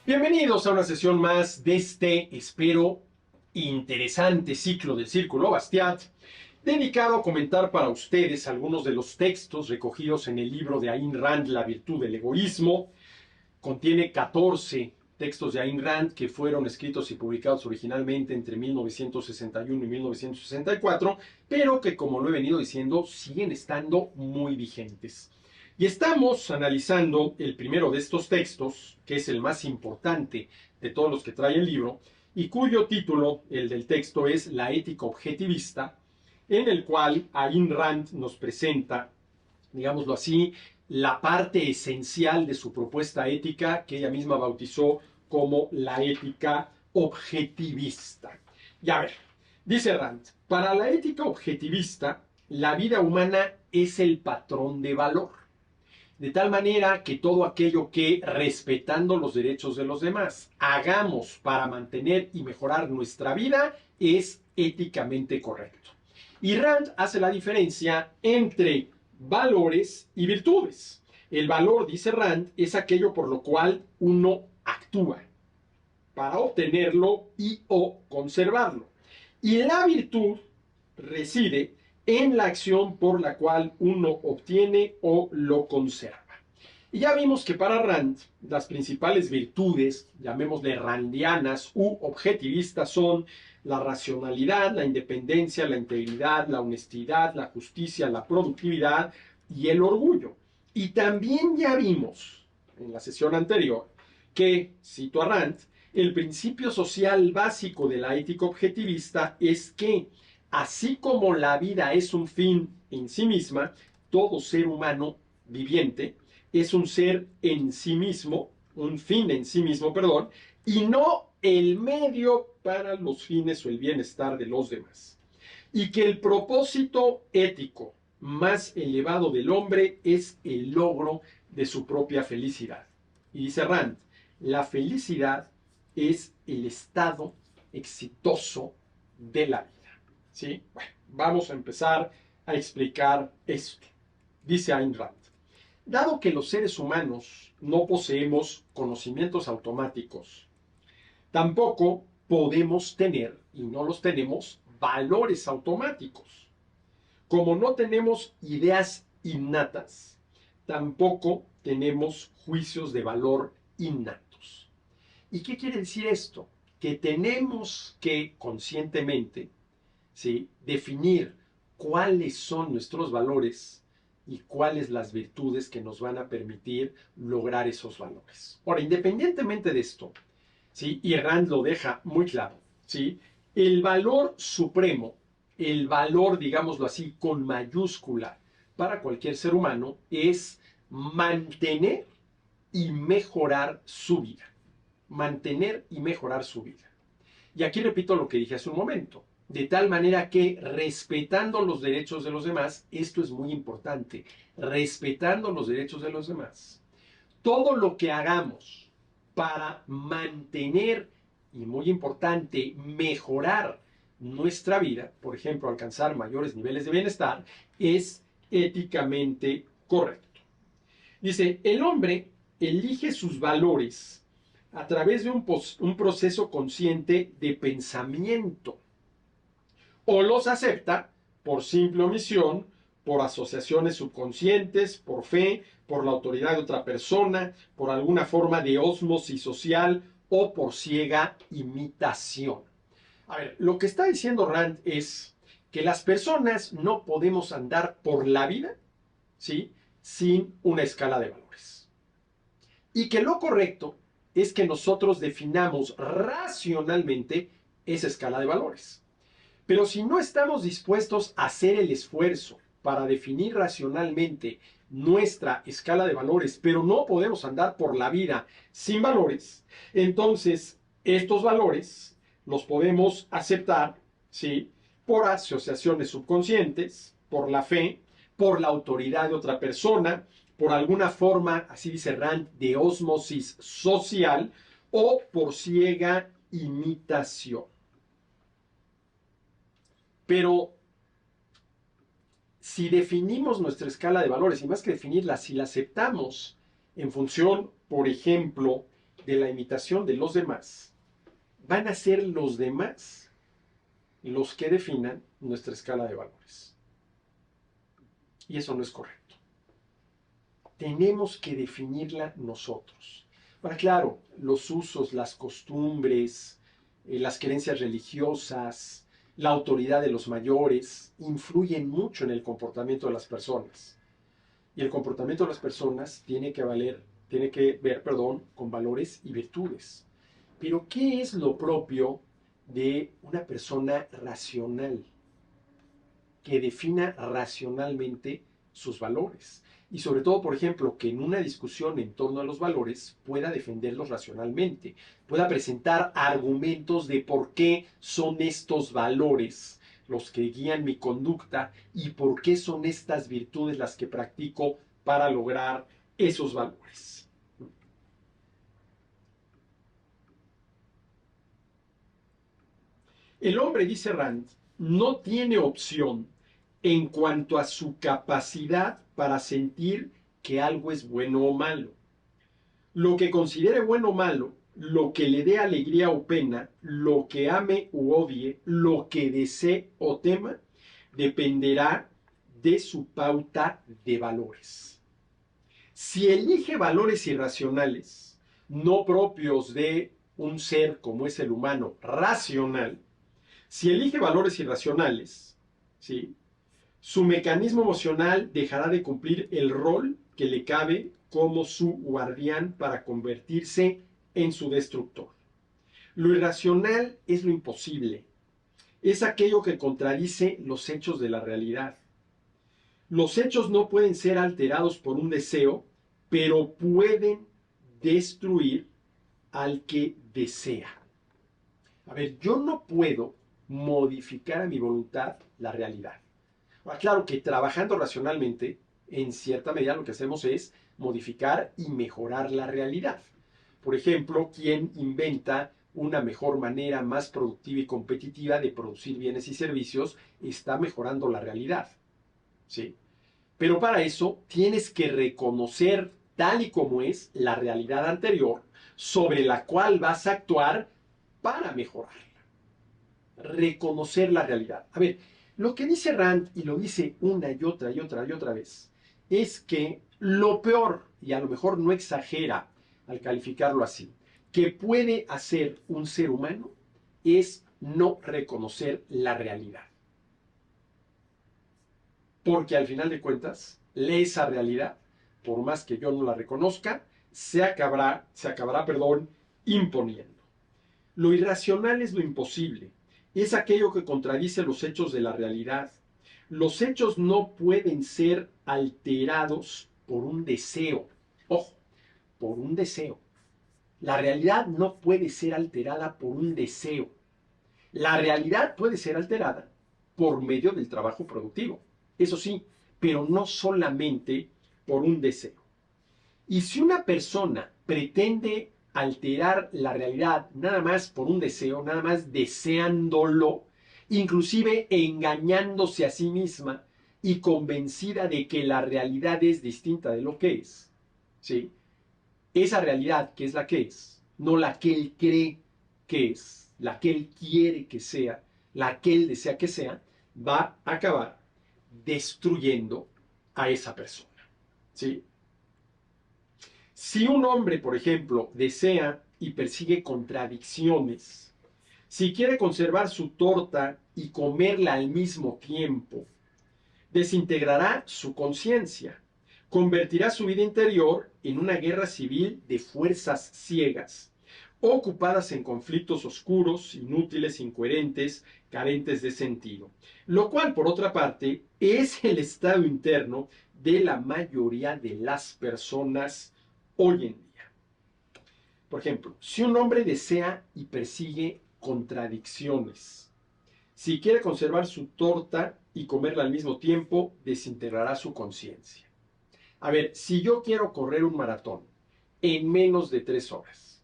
Bienvenidos a una sesión más de este, espero, interesante ciclo del Círculo Bastiat, dedicado a comentar para ustedes algunos de los textos recogidos en el libro de Ayn Rand, La virtud del egoísmo. Contiene 14 textos de Ayn Rand que fueron escritos y publicados originalmente entre 1961 y 1964, pero que, como lo he venido diciendo, siguen estando muy vigentes. Y estamos analizando el primero de estos textos, que es el más importante de todos los que trae el libro, y cuyo título, el del texto, es La ética objetivista, en el cual Ayn Rand nos presenta, digámoslo así, la parte esencial de su propuesta ética, que ella misma bautizó como la ética objetivista. Y a ver, dice Rand, para la ética objetivista, la vida humana es el patrón de valor, de tal manera que todo aquello que, respetando los derechos de los demás, hagamos para mantener y mejorar nuestra vida es éticamente correcto. Y Rand hace la diferencia entre valores y virtudes. El valor, dice Rand, es aquello por lo cual uno actúa para obtenerlo y o conservarlo. Y la virtud reside en la acción por la cual uno obtiene o lo conserva. Y ya vimos que para Rand las principales virtudes, llamémosle randianas u objetivistas, son la racionalidad, la independencia, la integridad, la honestidad, la justicia, la productividad y el orgullo. Y también ya vimos en la sesión anterior que, cito a Rand, el principio social básico de la ética objetivista es que, así como la vida es un fin en sí misma, todo ser humano viviente es un ser en sí mismo, un fin en sí mismo, perdón, y no el medio para los fines o el bienestar de los demás. Y que el propósito ético más elevado del hombre es el logro de su propia felicidad. Y dice Rand, la felicidad es el estado exitoso de la vida. ¿Sí? Bueno, vamos a empezar a explicar esto. Dice Ayn Rand, dado que los seres humanos no poseemos conocimientos automáticos, tampoco podemos tener, y no los tenemos, valores automáticos. Como no tenemos ideas innatas, tampoco tenemos juicios de valor innatos. ¿Y qué quiere decir esto? Que tenemos que conscientemente, ¿sí?, definir cuáles son nuestros valores y cuáles las virtudes que nos van a permitir lograr esos valores. Ahora, independientemente de esto, ¿sí?, y Rand lo deja muy claro, ¿sí?, el valor supremo, el valor, digámoslo así, con mayúscula para cualquier ser humano es mantener y mejorar su vida. Mantener y mejorar su vida. Y aquí repito lo que dije hace un momento. De tal manera que, respetando los derechos de los demás, esto es muy importante, respetando los derechos de los demás, todo lo que hagamos para mantener y, muy importante, mejorar nuestra vida, por ejemplo, alcanzar mayores niveles de bienestar, es éticamente correcto. Dice, el hombre elige sus valores a través de un proceso consciente de pensamiento, o los acepta por simple omisión, por asociaciones subconscientes, por fe, por la autoridad de otra persona, por alguna forma de ósmosis social o por ciega imitación. A ver, lo que está diciendo Rand es que las personas no podemos andar por la vida, ¿sí?, sin una escala de valores. Y que lo correcto es que nosotros definamos racionalmente esa escala de valores. Pero si no estamos dispuestos a hacer el esfuerzo para definir racionalmente nuestra escala de valores, pero no podemos andar por la vida sin valores, entonces estos valores los podemos aceptar, ¿sí?, por asociaciones subconscientes, por la fe, por la autoridad de otra persona, por alguna forma, así dice Rand, de ósmosis social o por ciega imitación. Pero si definimos nuestra escala de valores, y más que definirla, si la aceptamos en función, por ejemplo, de la imitación de los demás, van a ser los demás los que definan nuestra escala de valores. Y eso no es correcto. Tenemos que definirla nosotros. Ahora, claro, los usos, las costumbres, las creencias religiosas, la autoridad de los mayores, influyen mucho en el comportamiento de las personas. Y el comportamiento de las personas tiene que ver, con valores y virtudes. Pero, ¿qué es lo propio de una persona racional? Que defina racionalmente sus valores. Y sobre todo, por ejemplo, que en una discusión en torno a los valores pueda defenderlos racionalmente, pueda presentar argumentos de por qué son estos valores los que guían mi conducta y por qué son estas virtudes las que practico para lograr esos valores. El hombre, dice Rand, no tiene opción en cuanto a su capacidad para sentir que algo es bueno o malo. Lo que considere bueno o malo, lo que le dé alegría o pena, lo que ame u odie, lo que desee o tema, dependerá de su pauta de valores. Si elige valores irracionales, no propios de un ser como es el humano racional, si elige valores irracionales, ¿sí?, su mecanismo emocional dejará de cumplir el rol que le cabe como su guardián para convertirse en su destructor. Lo irracional es lo imposible. Es aquello que contradice los hechos de la realidad. Los hechos no pueden ser alterados por un deseo, pero pueden destruir al que desea. A ver, yo no puedo modificar a mi voluntad la realidad. Claro que trabajando racionalmente, en cierta medida lo que hacemos es modificar y mejorar la realidad. Por ejemplo, quien inventa una mejor manera más productiva y competitiva de producir bienes y servicios está mejorando la realidad, ¿sí? Pero para eso tienes que reconocer tal y como es la realidad anterior sobre la cual vas a actuar para mejorarla. Reconocer la realidad. A ver, lo que dice Rand, y lo dice una y otra y otra y otra vez, es que lo peor, y a lo mejor no exagera al calificarlo así, que puede hacer un ser humano es no reconocer la realidad. Porque al final de cuentas, esa realidad, por más que yo no la reconozca, se acabará, imponiendo. Lo irracional es lo imposible. Es aquello que contradice los hechos de la realidad. Los hechos no pueden ser alterados por un deseo. Ojo, por un deseo. La realidad no puede ser alterada por un deseo. La realidad puede ser alterada por medio del trabajo productivo. Eso sí, pero no solamente por un deseo. Y si una persona pretende alterar la realidad nada más por un deseo, nada más deseándolo, inclusive engañándose a sí misma y convencida de que la realidad es distinta de lo que es, ¿sí?, esa realidad que es la que es, no la que él cree que es, la que él quiere que sea, la que él desea que sea, va a acabar destruyendo a esa persona, ¿sí? Si un hombre, por ejemplo, desea y persigue contradicciones, si quiere conservar su torta y comerla al mismo tiempo, desintegrará su conciencia, convertirá su vida interior en una guerra civil de fuerzas ciegas, ocupadas en conflictos oscuros, inútiles, incoherentes, carentes de sentido. Lo cual, por otra parte, es el estado interno de la mayoría de las personas hoy en día. Por ejemplo, si un hombre desea y persigue contradicciones, si quiere conservar su torta y comerla al mismo tiempo, desintegrará su conciencia. A ver, si yo quiero correr un maratón en menos de 3 horas,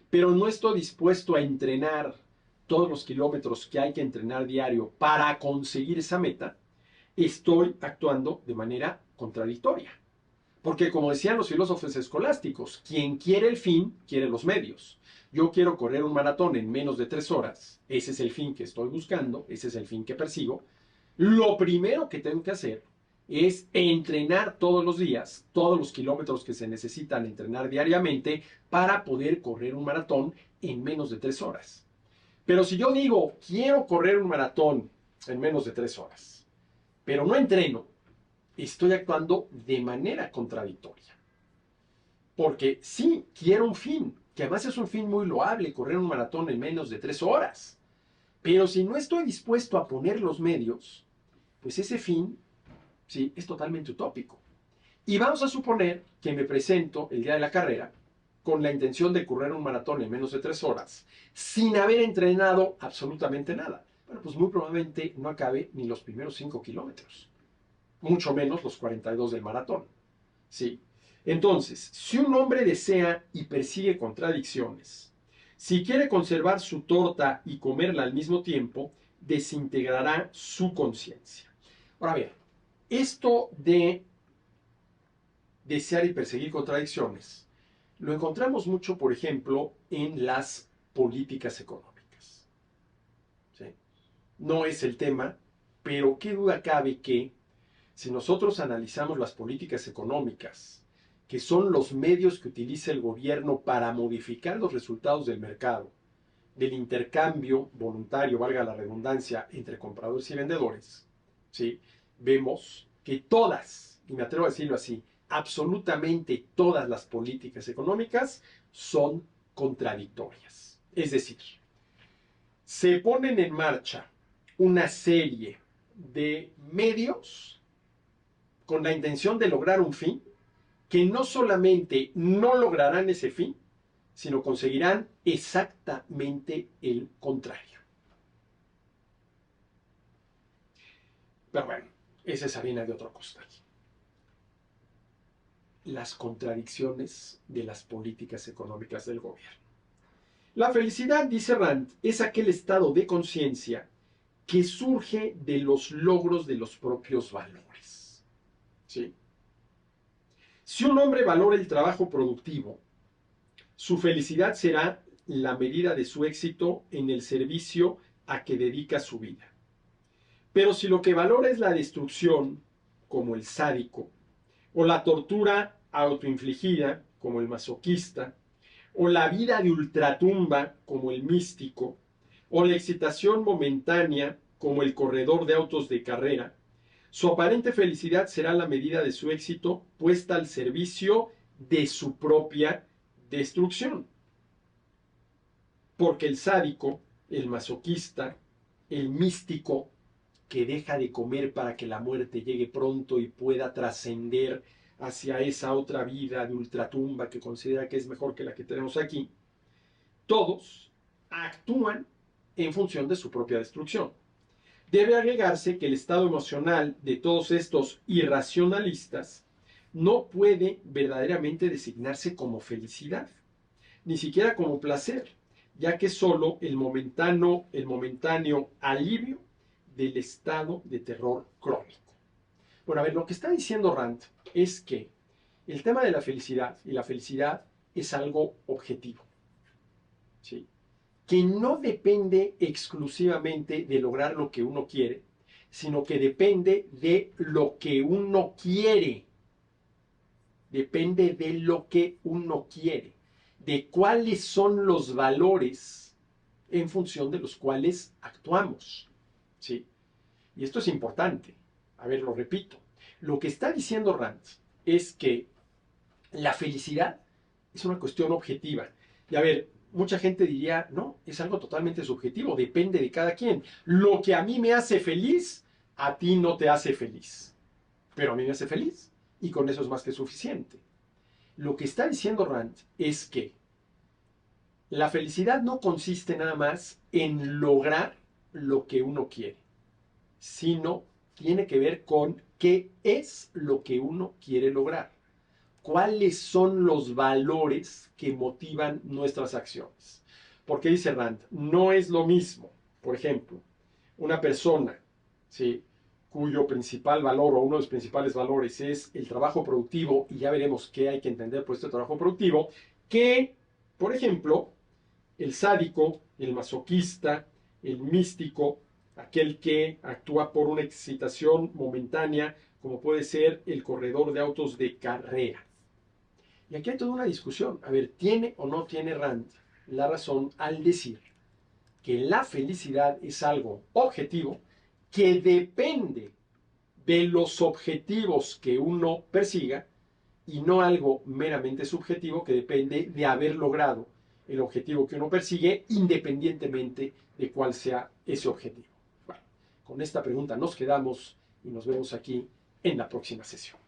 pero no estoy dispuesto a entrenar todos los kilómetros que hay que entrenar diario para conseguir esa meta, estoy actuando de manera contradictoria. Porque como decían los filósofos escolásticos, quien quiere el fin, quiere los medios. Yo quiero correr un maratón en menos de 3 horas, ese es el fin que estoy buscando, ese es el fin que persigo. Lo primero que tengo que hacer es entrenar todos los días, todos los kilómetros que se necesitan entrenar diariamente para poder correr un maratón en menos de 3 horas. Pero si yo digo, quiero correr un maratón en menos de 3 horas, pero no entreno, estoy actuando de manera contradictoria. Porque sí, quiero un fin, que además es un fin muy loable, correr un maratón en menos de 3 horas. Pero si no estoy dispuesto a poner los medios, pues ese fin, sí, es totalmente utópico. Y vamos a suponer que me presento el día de la carrera con la intención de correr un maratón en menos de 3 horas, sin haber entrenado absolutamente nada. Bueno, pues muy probablemente no acabe ni los primeros 5 kilómetros, mucho menos los 42 del maratón. ¿Sí? Entonces, si un hombre desea y persigue contradicciones, si quiere conservar su torta y comerla al mismo tiempo, desintegrará su conciencia. Ahora bien, esto de desear y perseguir contradicciones lo encontramos mucho, por ejemplo, en las políticas económicas. ¿Sí? No es el tema, pero qué duda cabe que si nosotros analizamos las políticas económicas, que son los medios que utiliza el gobierno para modificar los resultados del mercado, del intercambio voluntario, valga la redundancia, entre compradores y vendedores, ¿sí? Vemos que todas, y me atrevo a decirlo así, absolutamente todas las políticas económicas son contradictorias. Es decir, se ponen en marcha una serie de medios con la intención de lograr un fin, que no solamente no lograrán ese fin, sino conseguirán exactamente el contrario. Pero bueno, esa es harina de otro costal. Las contradicciones de las políticas económicas del gobierno. La felicidad, dice Rand, es aquel estado de conciencia que surge de los logros de los propios valores. ¿Sí? Si un hombre valora el trabajo productivo, su felicidad será la medida de su éxito en el servicio a que dedica su vida. Pero si lo que valora es la destrucción, como el sádico, o la tortura autoinfligida, como el masoquista, o la vida de ultratumba, como el místico, o la excitación momentánea, como el corredor de autos de carrera, su aparente felicidad será la medida de su éxito puesta al servicio de su propia destrucción. Porque el sádico, el masoquista, el místico, que deja de comer para que la muerte llegue pronto y pueda trascender hacia esa otra vida de ultratumba que considera que es mejor que la que tenemos aquí, todos actúan en función de su propia destrucción. Debe agregarse que el estado emocional de todos estos irracionalistas no puede verdaderamente designarse como felicidad, ni siquiera como placer, ya que solo el momentáneo alivio del estado de terror crónico. Bueno, a ver, lo que está diciendo Rand es que el tema de la felicidad, y la felicidad es algo objetivo, ¿sí? Que no depende exclusivamente de lograr lo que uno quiere, sino que depende de lo que uno quiere. Depende de lo que uno quiere, de cuáles son los valores en función de los cuales actuamos. ¿Sí? Y esto es importante. A ver, lo repito. Lo que está diciendo Rand es que la felicidad es una cuestión objetiva. Y a ver, mucha gente diría, no, es algo totalmente subjetivo, depende de cada quien. Lo que a mí me hace feliz, a ti no te hace feliz. Pero a mí me hace feliz y con eso es más que suficiente. Lo que está diciendo Rand es que la felicidad no consiste nada más en lograr lo que uno quiere, sino tiene que ver con qué es lo que uno quiere lograr. ¿Cuáles son los valores que motivan nuestras acciones? Porque dice Rand, no es lo mismo, por ejemplo, una persona, ¿sí?, cuyo principal valor o uno de los principales valores es el trabajo productivo, y ya veremos qué hay que entender por este trabajo productivo, que, por ejemplo, el sádico, el masoquista, el místico, aquel que actúa por una excitación momentánea, como puede ser el corredor de autos de carrera. Y aquí hay toda una discusión. A ver, ¿tiene o no tiene Rand la razón al decir que la felicidad es algo objetivo que depende de los objetivos que uno persiga y no algo meramente subjetivo que depende de haber logrado el objetivo que uno persigue independientemente de cuál sea ese objetivo? Bueno, con esta pregunta nos quedamos y nos vemos aquí en la próxima sesión.